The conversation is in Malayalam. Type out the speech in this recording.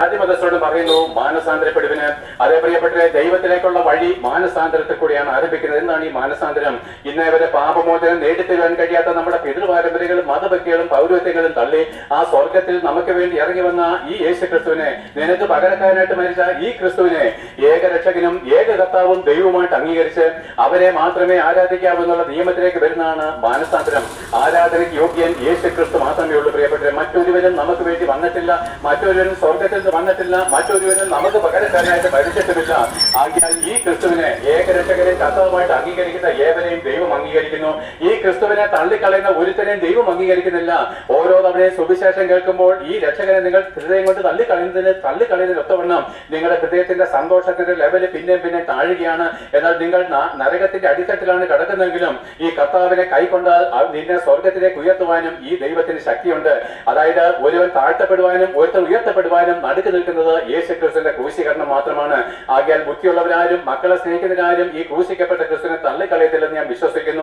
ആദ്യമതസ്ഥരോട് പറയുന്നു മാനസാന്തരപ്പെടുവിന്. അതേ പ്രിയപ്പെട്ട ദൈവത്തിലേക്കുള്ള വഴി മാനസാന്തരത്തിൽ കൂടിയാണ് ആരംഭിക്കുന്നത്. എന്താണ് ഈ മാനസാന്തരം? ഇന്നേ വരെ പാപമോചനം നേടിത്തരുവാൻ കഴിയാത്ത നമ്മുടെ പിതൃപാരമ്പര്യങ്ങളും മതഭക്തികളും പൗരത്വങ്ങളും തള്ളി ആ സ്വർഗത്തിൽ നമുക്ക് വേണ്ടി ഇറങ്ങി വന്ന ഈ യേശു ക്രിസ്തുവിനെ, നിനക്ക് പകരക്കാരനായിട്ട് മരിച്ച ഈ ക്രിസ്തുവിനെ ഏകരക്ഷകനും ഏക കർത്താവും ദൈവവുമായിട്ട് അംഗീകരിച്ച് അവരെ മാത്രമേ ആരാധിക്കാവെന്നുള്ള നിയമത്തിലേക്ക് വരുന്നതാണ് മാനസാന്തരം. ആരാധനയ്ക്ക് യോഗ്യൻ യേശു ക്രിസ്തു മാത്രമേ ഉള്ളൂ പ്രിയപ്പെട്ടവരെ. മറ്റൊരുവരും നമുക്ക് വേണ്ടി വന്നിട്ടില്ല, മറ്റൊരുവരും സ്വർഗത്തിൽ വന്നിട്ടില്ല, മറ്റൊരുവരും നമുക്ക് പകരക്കാരനായിട്ട് മരിച്ചിട്ടുമില്ല. ആകിയാൽ ഈ ക്രിസ്തുവിനെ ഏകരക്ഷകരെ കർത്താവുമായിട്ട് അംഗീകരിക്കുന്ന ഏവരെയും ദൈവം അംഗീകരിക്കുന്നു. ഈ ക്രിസ്തുവിനെ തള്ളിക്കളയുന്ന ഒരുത്തരെയും ദൈവം അംഗീകരിക്കുന്നില്ല. ഓരോ തവണയും സുവിശേഷം കേൾക്കുമ്പോൾ ഈ രക്ഷകനെ നിങ്ങൾ ഹൃദയം കൊണ്ട് തള്ളിക്കളയുന്നതിന് ഒത്തവണ്ണം നിങ്ങളുടെ ഹൃദയത്തിന്റെ സന്തോഷത്തിന്റെ ലെവല് പിന്നെ താഴുകയാണ്. എന്നാൽ നിങ്ങൾ നരകത്തിന്റെ അടിത്തട്ടിലാണ് കിടക്കുന്നതെങ്കിലും ഈ കർത്താവിനെ കൈക്കൊണ്ടാൽ നിന്നെ സ്വർഗത്തിലേക്ക് ഉയർത്തുവാനും ഈ ദൈവത്തിന് ശക്തിയുണ്ട്. അതായത് ഒരുവൻ താഴ്ത്തപ്പെടുവാനും ഒരുത്തൻ ഉയർത്തപ്പെടുവാനും നടുക്ക് നിൽക്കുന്നത് യേശു ക്രിസ്തുവിന്റെ ക്രൂശീകരണം മാത്രമാണ്. ആകിയാൽ ബുദ്ധിയുള്ളവരാരും മക്കളെ സ്നേഹിക്കുന്നവരാരും ഈ ക്രൂശിക്കപ്പെട്ട ക്രിസ്തുവിനെ തള്ളിക്കളയത്തില്ലെന്ന് ഞാൻ വിശ്വസിക്കുന്നു.